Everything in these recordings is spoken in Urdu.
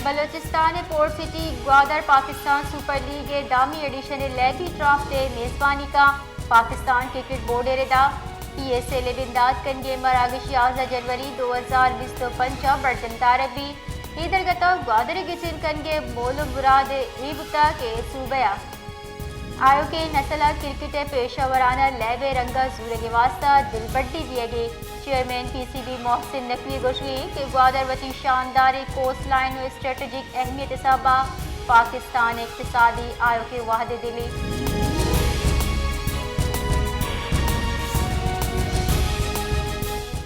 Balochistan port city Gwadar Pakistan super league دامی ایڈیشن لیگی ڈرافٹ میزبانی کا پاکستان کرکٹ بورڈ ردا پی ایس ایل بنداد کنگے مراگش 11 جنوری 2025 برجن تاربی ایدرگتا گوادر گچن کنگے مول مراد ایبتا کے صوبیا آیو کے نسلہ کرکٹ پیشہ ورانہ لیب رنگا زور کے واسطہ دل بڑی دیے گئے chairman P C B Mohsin Naqvi گوشگی کہ گوادر وتی شاندار کوسٹ لائن و اسٹریٹجک اہمیت صاحبہ پاکستان اقتصادی آیو کے واحد دلی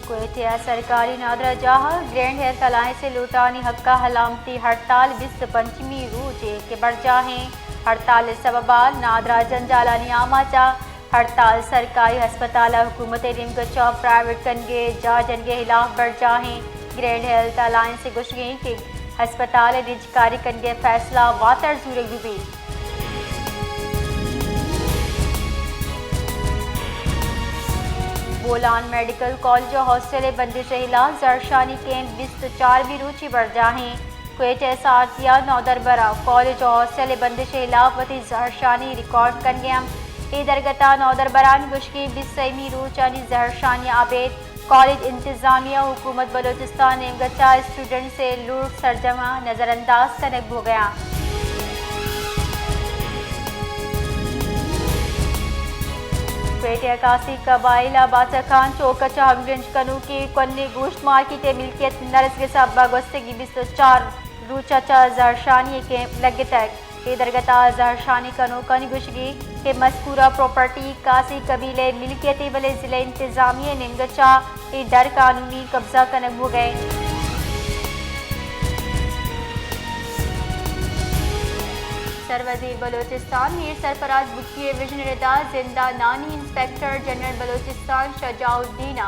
کوئٹہ سرکاری نادرہ جہاں گرینڈ ہیلتھ الائنس سے لوٹانی حق کا علامتی ہڑتال 25 روز کے برجاہیں ہڑتال سببا نادرہ جنجالانی آماچا ہڑتال سرکاری ہسپتال حکومت نمگچا پرائیویٹ کنگے جا جنگے خلاف برجاہیں گرینڈ ہیلتھ الائنس سے گوشگیں کہ ہسپتال نجکاری کنگے فیصلہ واتر زورگ بھی بولان میڈیکل کالج ہاسٹل بندش خلاف زرشانی کیمپ 24 روچی برجاہیں کوئٹہ سارتیا نودربرا کالج ہاسٹل بندش خلاف وتی زہرشانی ریکارڈ کنگیم ایدرگتا نودربران گشکی 20 روچانی زہرشانی عابد کالج انتظامیہ حکومت بلوچستان نمگچا اسٹوڈنٹ سے لوٹ سرجمہ نظر انداز کنک ہو گیا کوئٹہ کاسی قبائل بادشاہ خان چوکچا ہمگنج کنو کی کنی گوشت مارکیٹ ملکیت نرس کے سابہ گوستگی 24 روچا زہرشانی کیمپ لگے تک ایدرگتا زہرشانی کنو کنی گوشگی کہ مذکورہ پراپرٹی کاسی قبیلے ملکیتی بلے ضلع انتظامیہ نمگچا ڈر قانونی قبضہ کنک ہو گئے سروزیر بلوچستان میر سرفراز بکی ویژن ردا زندہ نانی انسپیکٹر جنرل بلوچستان شجاع الدین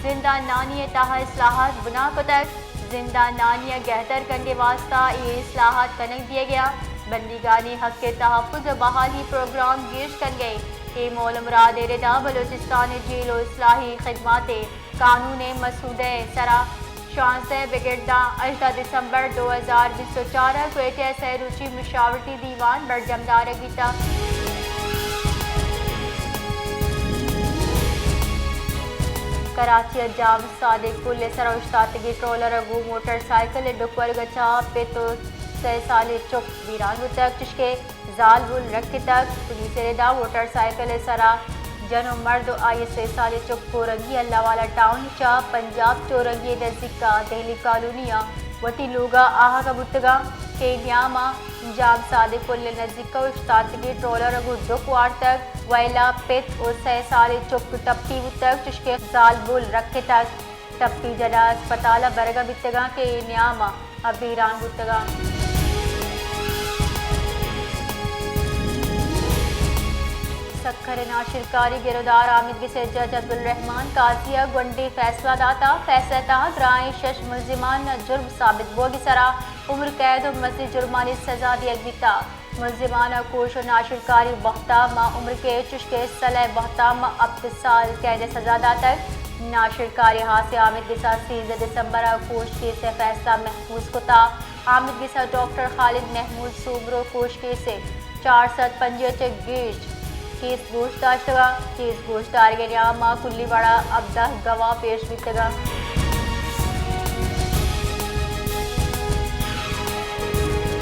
زندہ نانی تاہ اصلاحات بنا کو تک زندہ نانی گہتر کنگے واسطہ یہ اصلاحات کنک دیا گیا بندیگانی حق کے تحفظ و بحالی پروگرام گیش کر گئے یہ مول مراد ردا بلوچستان جیل و اصلاحی خدمات قانون مسودہ سرا 16 بگڑدہ 18 دسمبر 2024 کوئٹہ سے روچی مشاورتی دیوان برجمدار گیتا کراچی جام صادق پل سرا اشتاتگی ٹرولر اگو موٹر سائیکل ڈکور گچا پیتو 6 سال چک ویران تک چشکے زال بل رکھ تک پولیس ردا موٹر سائیکل سرا جنو مرد آئے 6 سال چک کورنگی اللہ والا ٹاؤن چا پنجاب چورنگی نزدیکا دہلی کالونیا وٹی لوگا آہا کا بتگا کے نیاما جام صادق پل نزدیکا اشتاتگی ٹرولر اگو ڈکوار تک ویلا پیت اور 6 سال چک ٹپی تک چشکے زال بل رکھ تک ٹپی جنا اسپتالہ برگا بتگا کے نیاما اب ایران بتگا سکھر ناشرکاری گرودار عامد کے جج عبدالرحمان قاضیہ گنڈی فیصلہ داتا فیصلہ تا گرائیں 6 ملزمان جرم ثابت بوگی سرا عمر قید و مزید جرمانی سزا دیا گیتا ملزمان کوش و ناشرکاری بہتا ما عمر کے چشکے صلح بہتا ما اب سال قید سزا داتک ناشرکاری حاصل عامد کے ساتھ 13 دسمبر کوش کے سے فیصلہ محفوظ کتا عامد کے ساتھ ڈاکٹر خالد محمود سوبرو کوش کے سے 405 گیش کیس گوشت داشتگا کیس گوشت دارگے نیاما کلی بڑا ابدہ گواہ پیش بیتگا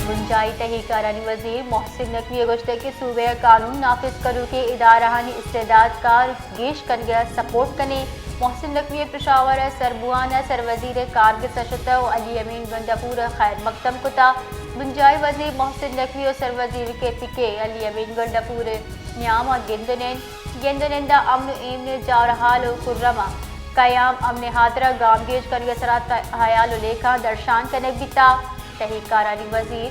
گنجائی تحقیقارانی وزیر محسن نقوی گوشت کے صوبے قانون نافذ کرو کے ادارہانی استعداد کار گیش کنگا سپورٹ کنے محسن نقوی پشاور سربوانہ سروزیر کارگ سشتہ و علی امین گندپور خیر مقدم کتا گنجائی وزیر محسن نقوی و سروزیر کے پکے علی امین گندپور نیاما گندنندہ امن ایمن جارحال و کرما قیام امن حاضرہ گام گیج کنگا سرات حیال و لیکھا درشان کنک بیتا تحقیقارانی وزیر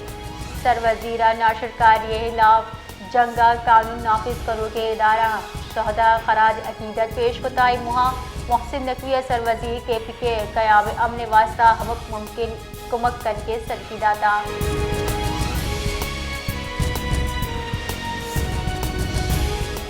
سروزیرہ ناشرکاری خلاف جنگا قانون نافذ کرو کے ادارہ شہدہ خراج عقیدت پیش کتائی مہا محسن نقوی سروزیر کے پکے قیام امن واسطہ ہمک ممکن کمک کن کے سرکی داتا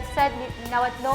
199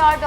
$4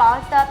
5